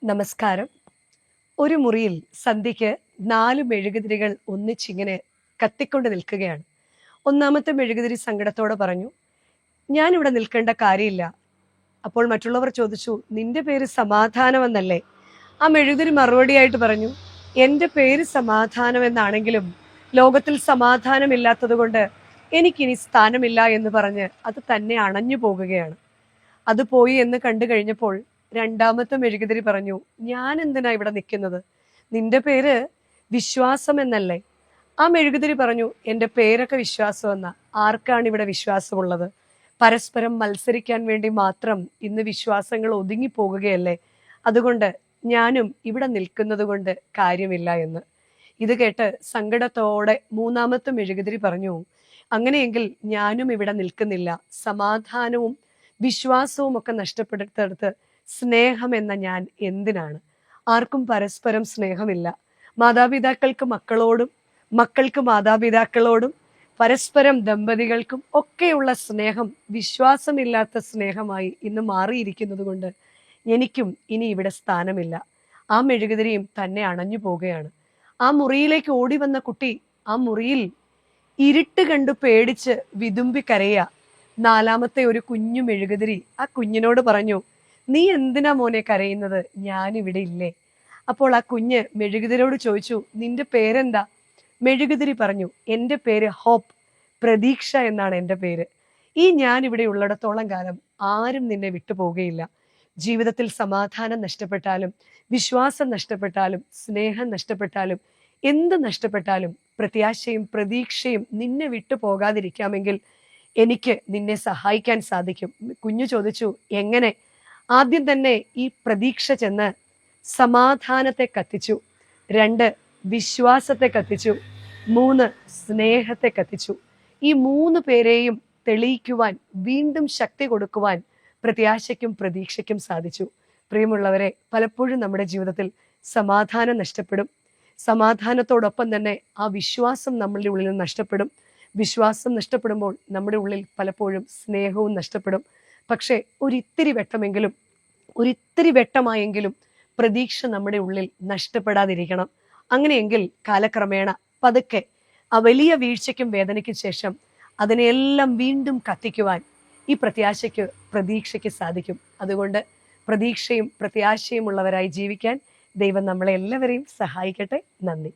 നമസ്കാരം. ഒരു മുറിയിൽ സന്ധ്യയ്ക്ക് 4 മെഴുകുതിരികൾ ഒന്നിച്ചിങ്ങനെ കത്തിക്കൊണ്ട് നിൽക്കുകയാണ്. ഒന്നാമത്തെ മെഴുകുതിരി സങ്കടത്തോടെ പറഞ്ഞു, "ഞാനിവിടെ നിൽക്കേണ്ട കാര്യമില്ല." അപ്പോൾ മറ്റുള്ളവർ ചോദിച്ചു, "നിന്റെ പേര് സമാധാനം എന്നല്ലേ?" ആ മെഴുകുതിരി മറുപടിയായിട്ട് പറഞ്ഞു, "എൻ്റെ പേര് സമാധാനം എന്നാണെങ്കിലും ലോകത്തിൽ സമാധാനമില്ലാത്തതുകൊണ്ട് എനിക്കിനി സ്ഥാനമില്ല" എന്ന് പറഞ്ഞ് അത് തന്നെ അണഞ്ഞു പോകുകയാണ്. അത് പോയി എന്ന് കണ്ടു കഴിഞ്ഞപ്പോൾ രണ്ടാമത്തെ മെഴുകുതിരി പറഞ്ഞു, "ഞാൻ എന്തിനാ ഇവിടെ നിൽക്കുന്നത്? നിന്റെ പേര് വിശ്വാസം എന്നല്ലേ?" ആ മെഴുകുതിരി പറഞ്ഞു, "എൻ്റെ പേരൊക്കെ വിശ്വാസം എന്നാ. ആർക്കാണ് ഇവിടെ വിശ്വാസമുള്ളത്? പരസ്പരം മത്സരിക്കാൻ വേണ്ടി മാത്രം ഇന്ന് വിശ്വാസങ്ങൾ ഒതുങ്ങിപ്പോകുകയല്ലേ. അതുകൊണ്ട് ഞാനും ഇവിടെ നിൽക്കുന്നത് കൊണ്ട് കാര്യമില്ല" എന്ന്. ഇത് കേട്ട് സങ്കടത്തോടെ മൂന്നാമത്തെ മെഴുകുതിരി പറഞ്ഞു, "അങ്ങനെയെങ്കിൽ ഞാനും ഇവിടെ നിൽക്കുന്നില്ല. സമാധാനവും വിശ്വാസവും ഒക്കെ നഷ്ടപ്പെടുത്തടുത്ത് സ്നേഹം എന്ന ഞാൻ എന്തിനാണ്? ആർക്കും പരസ്പരം സ്നേഹമില്ല. മാതാപിതാക്കൾക്ക് മക്കളോടും മക്കൾക്ക് മാതാപിതാക്കളോടും പരസ്പരം ദമ്പതികൾക്കും ഒക്കെയുള്ള സ്നേഹം വിശ്വാസമില്ലാത്ത സ്നേഹമായി ഇന്ന് മാറിയിരിക്കുന്നത് കൊണ്ട് എനിക്കും ഇനി ഇവിടെ സ്ഥാനമില്ല." ആ മെഴുകുതിരിയും തന്നെ അണഞ്ഞു പോവുകയാണ്. ആ മുറിയിലേക്ക് ഓടി വന്ന കുട്ടി ആ മുറിയിൽ ഇരുട്ട് കണ്ടു പേടിച്ച് വിതുമ്പി കരയുക. നാലാമത്തെ ഒരു കുഞ്ഞു മെഴുകുതിരി ആ കുഞ്ഞിനോട് പറഞ്ഞു, "നീ എന്തിനാ മോനെ കരയുന്നത്? ഞാനിവിടെ ഇല്ലേ?" അപ്പോൾ ആ കുഞ്ഞ് മെഴുകുതിരിയോട് ചോദിച്ചു, "നിന്റെ പേരെന്താ?" മെഴുകുതിരി പറഞ്ഞു, "എൻ്റെ പേര് ഹോപ്പ്, പ്രതീക്ഷ എന്നാണ് എൻ്റെ പേര്. ഈ ഞാൻ ഇവിടെ ഉള്ളിടത്തോളം കാലം ആരും നിന്നെ വിട്ടുപോകുകയില്ല. ജീവിതത്തിൽ സമാധാനം നഷ്ടപ്പെട്ടാലും വിശ്വാസം നഷ്ടപ്പെട്ടാലും സ്നേഹം നഷ്ടപ്പെട്ടാലും എന്ത് നഷ്ടപ്പെട്ടാലും പ്രത്യാശയും പ്രതീക്ഷയും നിന്നെ വിട്ടു പോകാതിരിക്കാമെങ്കിൽ എനിക്ക് നിന്നെ സഹായിക്കാൻ സാധിക്കും." കുഞ്ഞു ചോദിച്ചു, "എങ്ങനെ?" ആദ്യം തന്നെ ഈ പ്രതീക്ഷ ചെന്ന് സമാധാനത്തെ കത്തിച്ചു, 2 വിശ്വാസത്തെ കത്തിച്ചു, 3 സ്നേഹത്തെ കത്തിച്ചു. ഈ 3 പേരെയും തെളിയിക്കുവാൻ, വീണ്ടും ശക്തി കൊടുക്കുവാൻ പ്രത്യാശയ്ക്കും പ്രതീക്ഷയ്ക്കും സാധിച്ചു. പ്രിയമുള്ളവരെ, പലപ്പോഴും നമ്മുടെ ജീവിതത്തിൽ സമാധാനം നഷ്ടപ്പെടും. സമാധാനത്തോടൊപ്പം തന്നെ ആ വിശ്വാസം നമ്മളുടെ ഉള്ളിൽ നിന്ന് നഷ്ടപ്പെടും. വിശ്വാസം നഷ്ടപ്പെടുമ്പോൾ നമ്മുടെ ഉള്ളിൽ പലപ്പോഴും സ്നേഹവും നഷ്ടപ്പെടും. പക്ഷേ ഒരിത്തിരി വെട്ടമായെങ്കിലും പ്രതീക്ഷ നമ്മുടെ ഉള്ളിൽ നഷ്ടപ്പെടാതിരിക്കണം. അങ്ങനെയെങ്കിൽ കാലക്രമേണ പതുക്കെ ആ വലിയ വീഴ്ചയ്ക്കും വേദനയ്ക്കും ശേഷം അതിനെയെല്ലാം വീണ്ടും കത്തിക്കുവാൻ ഈ പ്രത്യാശയ്ക്ക് പ്രതീക്ഷയ്ക്ക് സാധിക്കും. അതുകൊണ്ട് പ്രതീക്ഷയും പ്രത്യാശയും ഉള്ളവരായി ജീവിക്കാൻ ദൈവം നമ്മളെ എല്ലാവരെയും സഹായിക്കട്ടെ. നന്ദി.